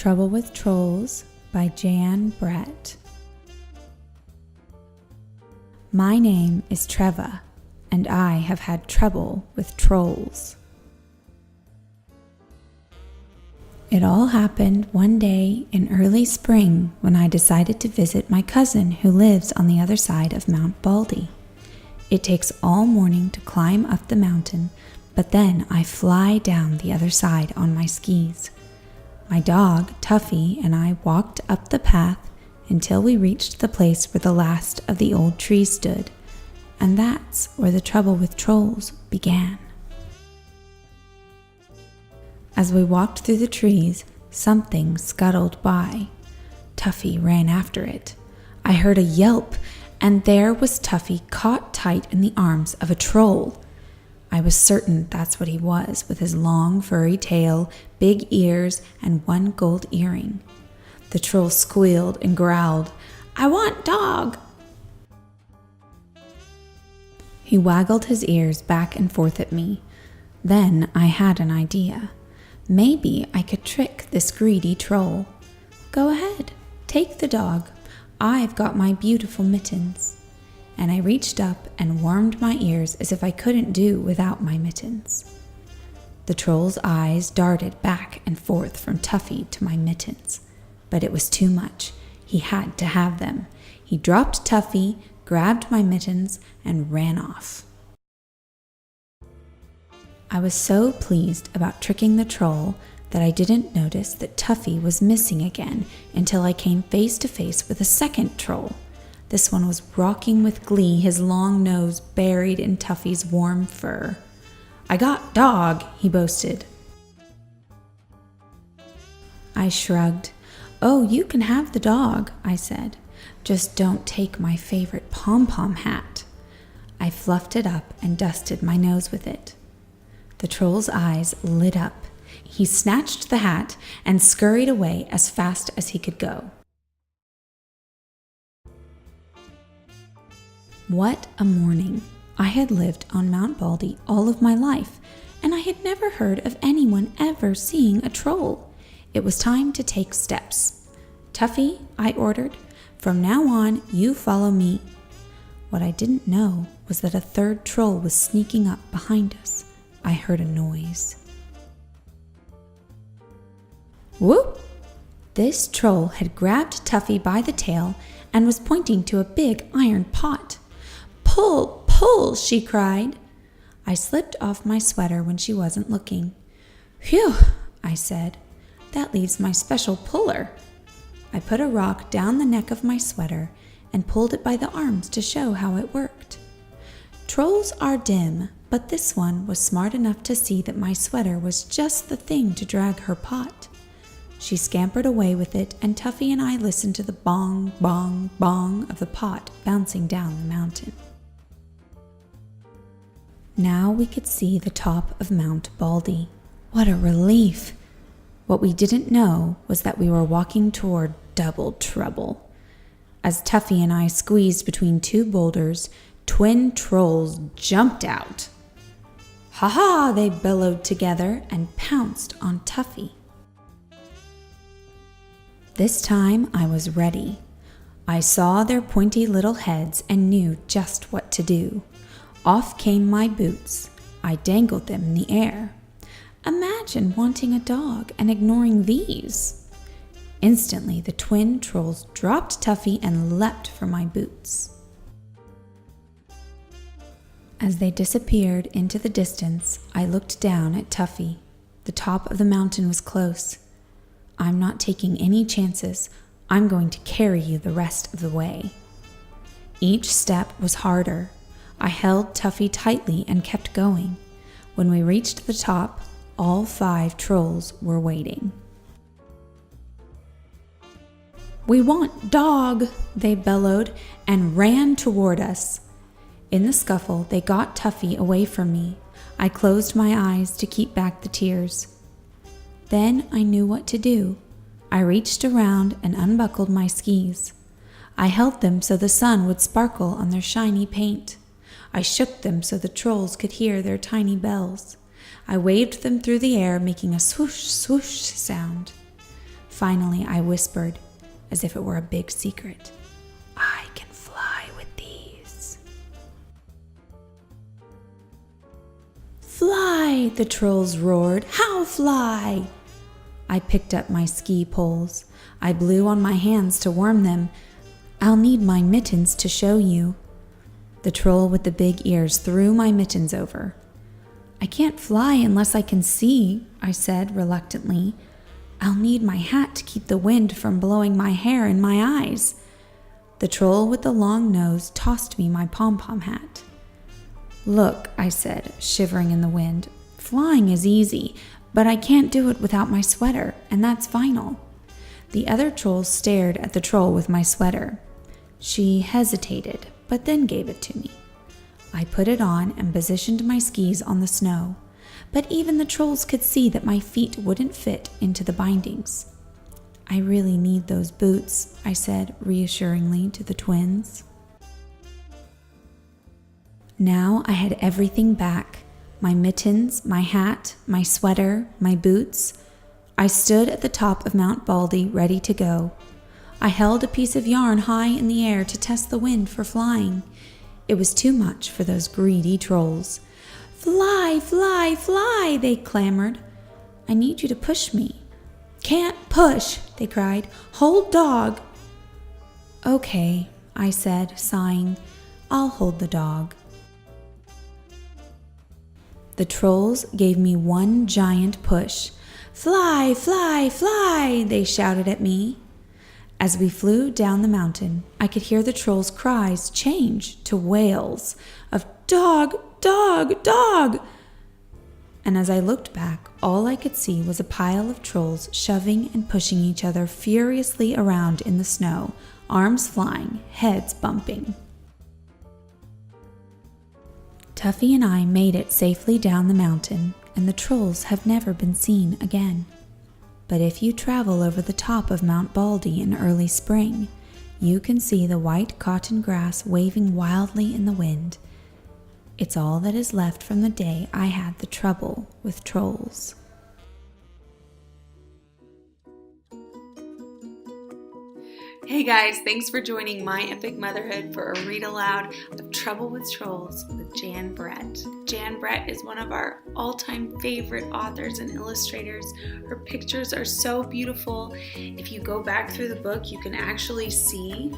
Trouble with Trolls by Jan Brett. My name is Treva, and I have had trouble with trolls. It all happened one day in early spring when I decided to visit my cousin who lives on the other side of Mount Baldy. It takes all morning to climb up the mountain, but then I fly down the other side on my skis. My dog, Tuffy, and I walked up the path until we reached the place where the last of the old trees stood, and that's where the trouble with trolls began. As we walked through the trees, something scuttled by. Tuffy ran after it. I heard a yelp, and there was Tuffy caught tight in the arms of a troll. I was certain that's what he was, with his long furry tail, big ears, and one gold earring. The troll squealed and growled, "I want dog!" He waggled his ears back and forth at me. Then I had an idea. Maybe I could trick this greedy troll. "Go ahead, take the dog. I've got my beautiful mittens." And I reached up and warmed my ears as if I couldn't do without my mittens. The troll's eyes darted back and forth from Tuffy to my mittens, but it was too much. He had to have them. He dropped Tuffy, grabbed my mittens, and ran off. I was so pleased about tricking the troll that I didn't notice that Tuffy was missing again until I came face to face with a second troll. This one was rocking with glee, his long nose buried in Tuffy's warm fur. "I got dog," he boasted. I shrugged. "Oh, you can have the dog," I said. "Just don't take my favorite pom-pom hat." I fluffed it up and dusted my nose with it. The troll's eyes lit up. He snatched the hat and scurried away as fast as he could go. What a morning! I had lived on Mount Baldy all of my life, and I had never heard of anyone ever seeing a troll. It was time to take steps. "Tuffy," I ordered, "from now on, you follow me." What I didn't know was that a third troll was sneaking up behind us. I heard a noise. Whoop! This troll had grabbed Tuffy by the tail and was pointing to a big iron pot. "Pull, pull!" she cried. I slipped off my sweater when she wasn't looking. "Phew!" I said. "That leaves my special puller." I put a rock down the neck of my sweater and pulled it by the arms to show how it worked. Trolls are dim, but this one was smart enough to see that my sweater was just the thing to drag her pot. She scampered away with it, and Tuffy and I listened to the bong, bong, bong of the pot bouncing down the mountain. Now we could see the top of Mount Baldy. What a relief! What we didn't know was that we were walking toward double trouble. As Tuffy and I squeezed between two boulders, twin trolls jumped out. "Ha ha!" they bellowed together and pounced on Tuffy. This time I was ready. I saw their pointy little heads and knew just what to do. Off came my boots. I dangled them in the air. Imagine wanting a dog and ignoring these. Instantly, the twin trolls dropped Tuffy and leapt for my boots. As they disappeared into the distance, I looked down at Tuffy. The top of the mountain was close. "I'm not taking any chances. I'm going to carry you the rest of the way." Each step was harder. I held Tuffy tightly and kept going. When we reached the top, all 5 trolls were waiting. "We want dog!" they bellowed and ran toward us. In the scuffle, they got Tuffy away from me. I closed my eyes to keep back the tears. Then I knew what to do. I reached around and unbuckled my skis. I held them so the sun would sparkle on their shiny paint. I shook them so the trolls could hear their tiny bells. I waved them through the air, making a swoosh, swoosh sound. Finally, I whispered, as if it were a big secret, "I can fly with these." "Fly!" the trolls roared. "How fly?" I picked up my ski poles. I blew on my hands to warm them. "I'll need my mittens to show you." The troll with the big ears threw my mittens over. "I can't fly unless I can see," I said reluctantly. "I'll need my hat to keep the wind from blowing my hair in my eyes." The troll with the long nose tossed me my pom-pom hat. "Look," I said, shivering in the wind, "flying is easy, but I can't do it without my sweater, and that's final." The other trolls stared at the troll with my sweater. She hesitated, but then gave it to me. I put it on and positioned my skis on the snow, but even the trolls could see that my feet wouldn't fit into the bindings. "I really need those boots," I said reassuringly to the twins. Now I had everything back: my mittens, my hat, my sweater, my boots. I stood at the top of Mount Baldy ready to go. I held a piece of yarn high in the air to test the wind for flying. It was too much for those greedy trolls. "Fly, fly, fly!" they clamored. "I need you to push me." "Can't push!" they cried. "Hold dog!" "Okay," I said, sighing. "I'll hold the dog." The trolls gave me one giant push. "Fly, fly, fly!" they shouted at me. As we flew down the mountain, I could hear the trolls' cries change to wails of "Dog, dog, dog!" And as I looked back, all I could see was a pile of trolls shoving and pushing each other furiously around in the snow, arms flying, heads bumping. Tuffy and I made it safely down the mountain, and the trolls have never been seen again. But if you travel over the top of Mount Baldy in early spring, you can see the white cotton grass waving wildly in the wind. It's all that is left from the day I had the trouble with trolls. Hey guys, thanks for joining My Epic Motherhood for a read aloud of Trouble with Trolls with Jan Brett. Jan Brett is one of our all-time favorite authors and illustrators. Her pictures are so beautiful. If you go back through the book, you can actually see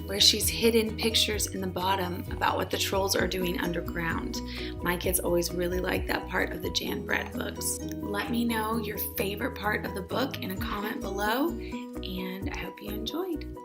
where she's hidden pictures in the bottom about what the trolls are doing underground. My kids always really like that part of the Jan Brett books. Let me know your favorite part of the book in a comment below, and I hope you enjoyed.